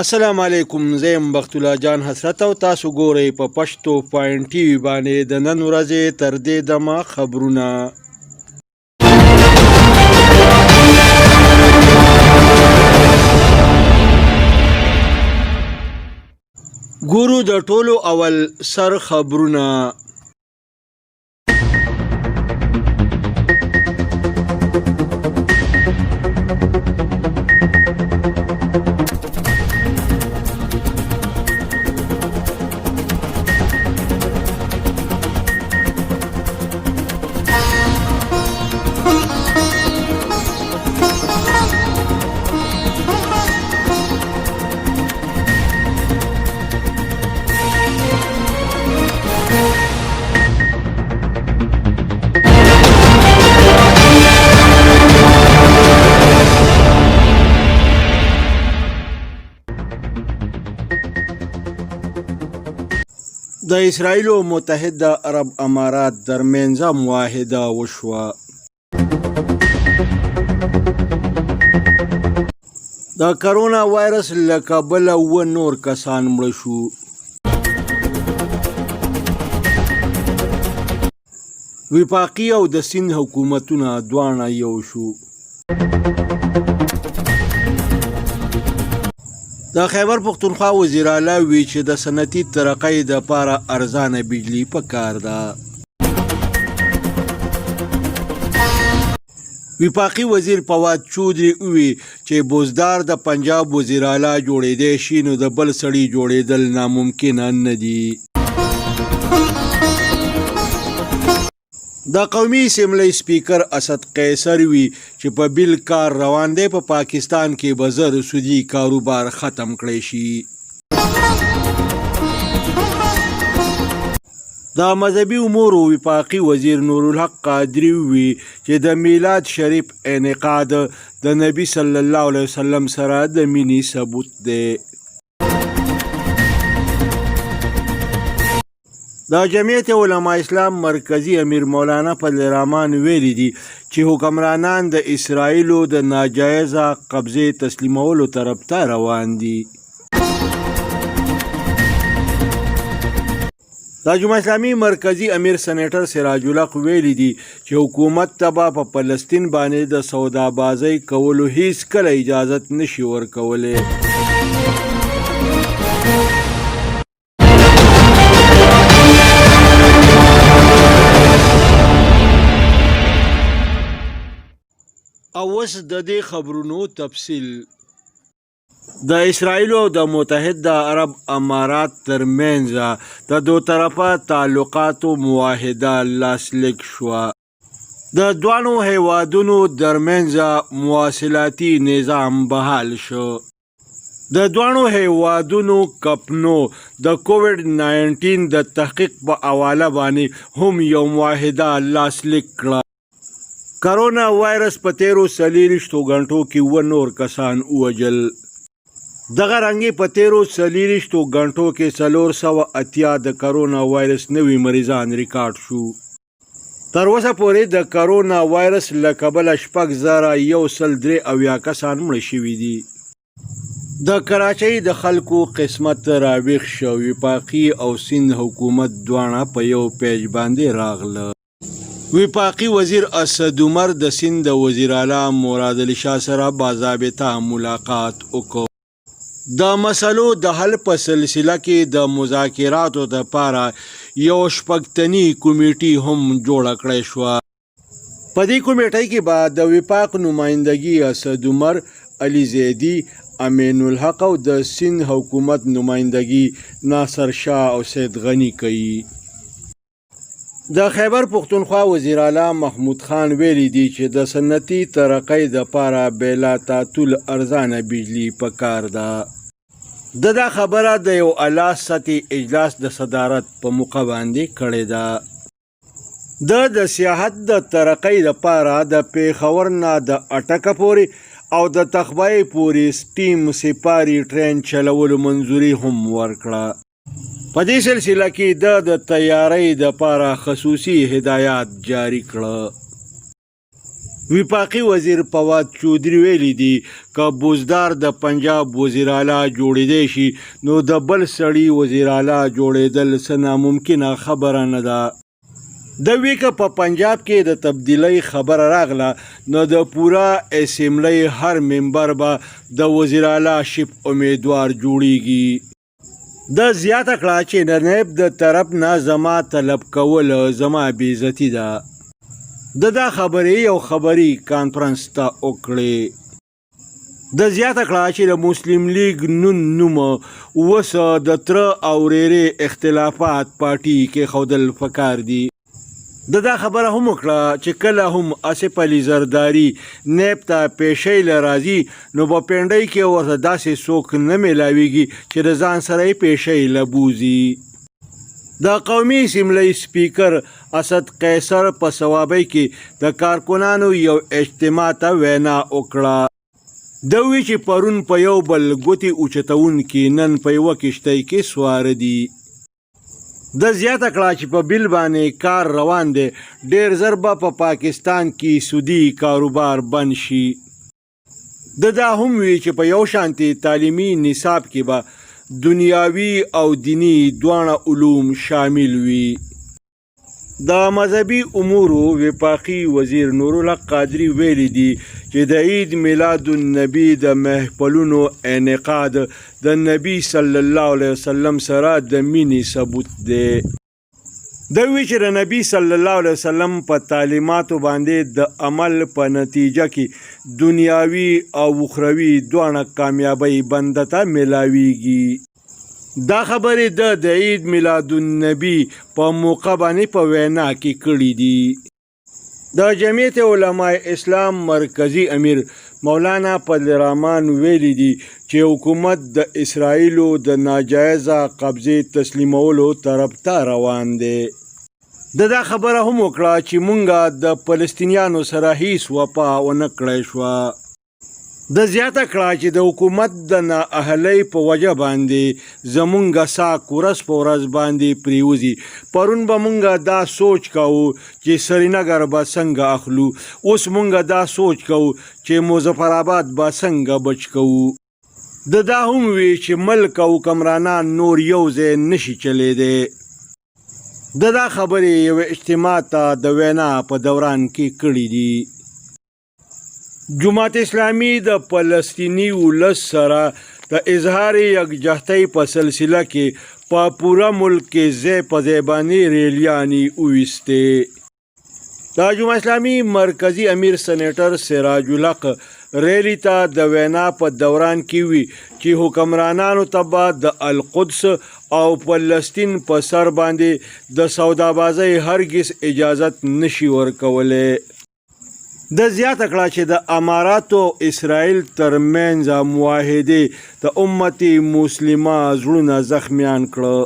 السلام علیکم، زه یم بخت الله جان حسرت او تاسو ګورئ په پښتو پوینټ ټي وي باندې د نن ورځې تر دې دمه خبرونه. ګورو د ټولو اول سر خبرونه. د اسرائیل او متحده عرب امارات ترمنځ معاهده وشوه. د کرونا وایرس له کبله 7 نور کسان مړه شو. وفاقي او د سند حکومتونه دواړه یو شو. د خیبر پختونخوا وزیر اعلی وی چې د صنعتي ترقۍ دپاره ارزانه بجلی پکار ده. وفاقي وزیر فواد چودري ووی چې بوزدار د پنجاب وزیر اعلی جوړېدی شي نو د بل سړي جوړېدل ناممکنه نه دي. د قومي اسمبلی سپیکر اسد قیصر وی چې په بیل کار روان دی په پاکستان کې به زر سودي کاروبار ختم کړی شي. د مذهبي امورو وفاقي وزیر نورالحق قادري وی چې د میلاد شریف انعقاد د نبی صلی الله علیه وسلم سره د مینې ثبوت دی. د جمعیت علماء اسلام مرکزی امیر مولانا فضل الرحمن ویلي دي چې حکمرانان د اسرائیلو د ناجایزه قبضې تسلیمولو طرف ته روان دي. د جمعیت اسلامي مرکزی امیر سینیټر سراج الحق ویلي دي چې حکومت ته به په فلسطین باندې د سودابازۍ کولو هیڅ کله اجازت نشي ورکولی. او اوس د دې خبرونو تفصیل. د اسرائیل او د متحده عرب امارات ترمنځ د دو طرفه تعلقاتو معاهده لاسلیک شوه. د دوانو هیوادونو ترمنځ مواصلاتي نظام بحال شو. د دوانو هیوادونو کمپنو د کووډ 19 د تحقیق په حواله باندې هم یو معاهده لاسلیک کړه. کرونا وایرس په تیرو 24 غنټو کې 7 نور کسان ووژل. دغه رنګې په تیرو 24 غنټو کې 480 د کرونا وایرس نوي مریضان ریکارډ شو. تر اوسه پورې د کرونا وایرس له کبله 6103 کسان مړه شوي دي. د کراچۍ د خلکو قسمت راویښ شو. وفاقي او سند حکومت دواړه په یو پیج باندې راغله. وفاقي وزیر اسد عمر د سند وزیر اعلی مراد علي شاه سره باضابطه ملاقات وکړ. د مسلو د حل په سلسله کې د مذاکراتو لپاره یو شپږتنی کمیټې هم جوړه کړې شوه. په دې کمیټې کې به د وفاق نمایندګي اسد عمر، علي زیدي، امین الحق او د سند حکومت نمایندګي ناصر شاه او سید غنی کوي. د خیبر پختونخوا وزیر اعلی محمود خان ویلي دي چې د صنعتي ترقۍ دپاره بلا تعطل ارزانه بجلی پکار ده. دا خبره د یو اعلی سطحي اجلاس د صدارت په موقع باندې کړې ده. د سیاحت د ترقۍ دپاره د پیښور نه د اټکه پورې او د تخبای پورې سټیم سپاري ټرین چلولو منظوري هم ورکړه. په دې سلسله کې د تیارۍ دپاره خصوصي هدایات جاری کړه. وفاقي وزیر فواد چودري ویلي دي که بوزدار د پنجاب وزیر اعلی جوړېدی شي نو د بل سړي وزیر اعلی جوړېدل څه ناممکنه خبره نه ده. د وی که په پنجاب کې د تبدیلی خبره راغله نو د پورا اسمبلی هر ممبر به د وزیر اعلی شپ امیدوار جوړیږي. د زیاته کړه چې د نایب د طرف نه زما طلب کول زما بېعزتي ده. دا خبرې یو خبري کانفرنس ته وکړې. د زیاته کړه چې د مسلم لیگ نوم اوس د تره او ورېرې اختلافات پارټي کې ښودل پکار دي. دا خبره هم وکړه چې کله هم آصف علي زرداري نیب ته پیشۍ له راځي نو په پنډۍ کې ورته داسې څوک نه میلاویږي چې د ځان سره یې پیشۍ له بوځي. د قومي اسمبلی سپیکر اسد قیصر په صوابۍ کې د کارکنانو یو اجتماع ته وینا وکړه. د وی چې پرون په یو بل ګوتې اوچتونکي نن په یوه کښتۍ کې سواره دي. د زیاته کړه چې په بل باندې کار روان دی ډېر ژر به په پاکستان کې سودي کاروبار بند شي. دا هم وی چې په یو شانتي تعلیمي نصاب کې به دنیاوي او دینی دواړه علوم شامل وي. د مذهبي امورو وفاقي وزیر نورالحق قادري ویلي دي چې د عید میلاد النبي د محفلونو انعقاد د نبي صلی الله علیه وسلم سره د مینې ثبوت دی. د وی چې د نبي صلی الله علیه وسلم په تعلیماتو باندې د عمل په نتیجه کې دنیاوي او اخروي دواړه کامیابی بنده ته میلاویږي. دا خبرې د عید میلاد النبي په موقع باندې په وینا کې کړي دي. د جمعیت علماء اسلام مرکزی امیر مولانا فضل الرحمن ویلي دي چې حکومت د اسرائیلو د ناجایزه قبضې تسلیمولو طرف ته روان دی. دا خبره هم وکړه چې مونږه د فلسطینیانو سره هیڅ وفا ونه کړی شوه. د زیاته کړه چې د حکومت د نااهلۍ په وجه باندې زمونږ ساک ورځ په ورځ باندې پریوزي. پرون به مونږ دا سوچ کوو چې سرینګر به څنګه اخلو، اوس مونږ دا سوچ کوو چې مظفرآباد به څنګه بچ کوو. دا هم وی چې ملک او حکمرانان نور یو ځای نشي چلیدی. دا خبرې یو اجتماع ته د وینا په دوران کې کړي دي. جماعت اسلامي د فلسطیني ولس سره د اظهار یکجهتۍ په سلسله کې په پوره ملک کې ځای په ځای باندې ریلیانې وویستې. د جماعت اسلامي مرکزی امیر سینیټر سراج الحق ریلی ته د وینا په دوران کې وی چې حکمرانانو ته به د القدس او فلسطین په سر باندې د سودابازۍ هرگز اجازت نشي ورکولی. د زیاته کړه چې د اماراتو اسرائیل ترمنځ معاهدې د امت مسلمه زړونه زخمیان کړه.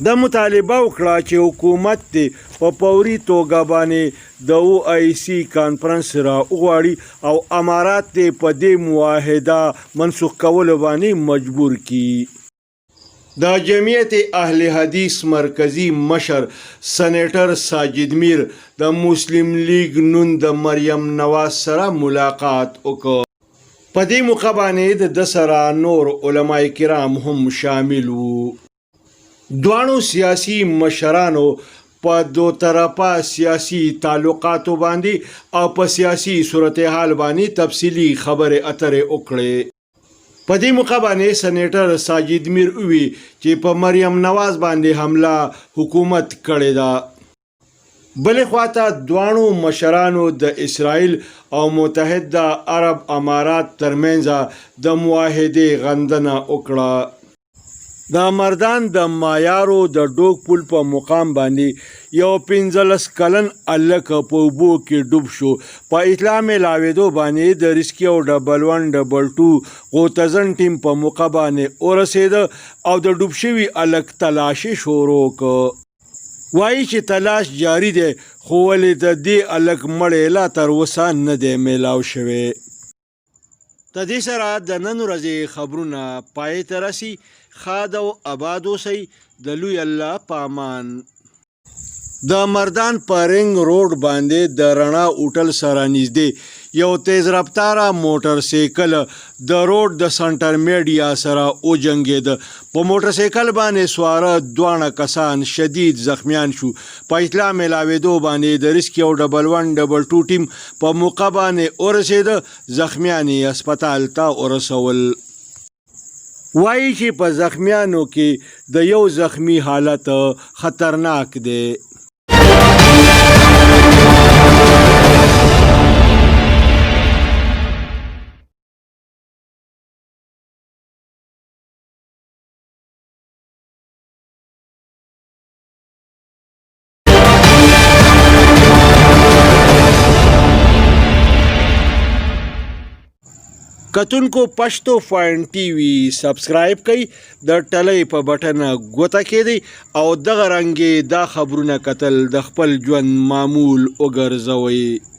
د مطالبه وکړه چې حکومت دې په فوري توګه باندې د OIC کانفرنس را وغواړي او امارات دې په دې معاهده منسوخ کولو باندې مجبور کړي. د جمعیت اهل حدیث مرکزی مشر سینیټر ساجد میر د مسلم لیگ نون د مریم نواز سره ملاقات وکړ. په دې موقع باندې د سره نور علماء کرام هم شامل وو. دوانو سیاسی مشرانو په دو طرفه سیاسی تعلقاتو باندې او په سیاسی صورتحال باندې تفصیلی خبرې اترې وکړې. په دې موقع باندې سینیټر ساجد میر وی چې په مریم نواز باندې حمله حکومت کړې ده. بلې خواته دوانو مشرانو د اسرائیل او متحده عرب امارات ترمنځ د معاهدې غندنه وکړه. د مردان د مایارو د ډوک پل په مقام باندې یو 15 کلن هلک په اوبو کې ډوب شو. په اطلاع میلاوېدو باندې د ریسکیو 1122 غوتزن ټیم په موقع باندې ورسېده او د ډوب شوي هلک تلاشي شروع کړ. وایي چې تلاش جاری دی خو ولې د دې هلک مړی لا تر اوسه نه دی میلاو شوی. د دې سره د نن ورځې خبرونه پای ته رسي. ښاد او اباد اوسئ. د لوی الله په امان. د مردان په رنګ روډ باندې د رڼا هوټل سره نږدې یو تیز رفتاره موټر سایکل د روډ د سنټر میډیا سره وجنګېده. په موټر سایکل باندې سواره دواړه کسان شدید زخمیان شو. په اطلاع میلاوېدو باندې د ریسک یو 112 ټیم په موقع باندې ورسېده. زخمیان یې هسپتال ته ورسول. وایي چې په زخمیانو کې د یو زخمی حالت خطرناک دی. کتونکو پښتو پوینټ ټي وي سبسکرایب کړئ، د ټلۍ په بټن ګوته کېږدئ او دغه رنګې دا خبرونه کتل د خپل ژوند معمول وګرځوئ.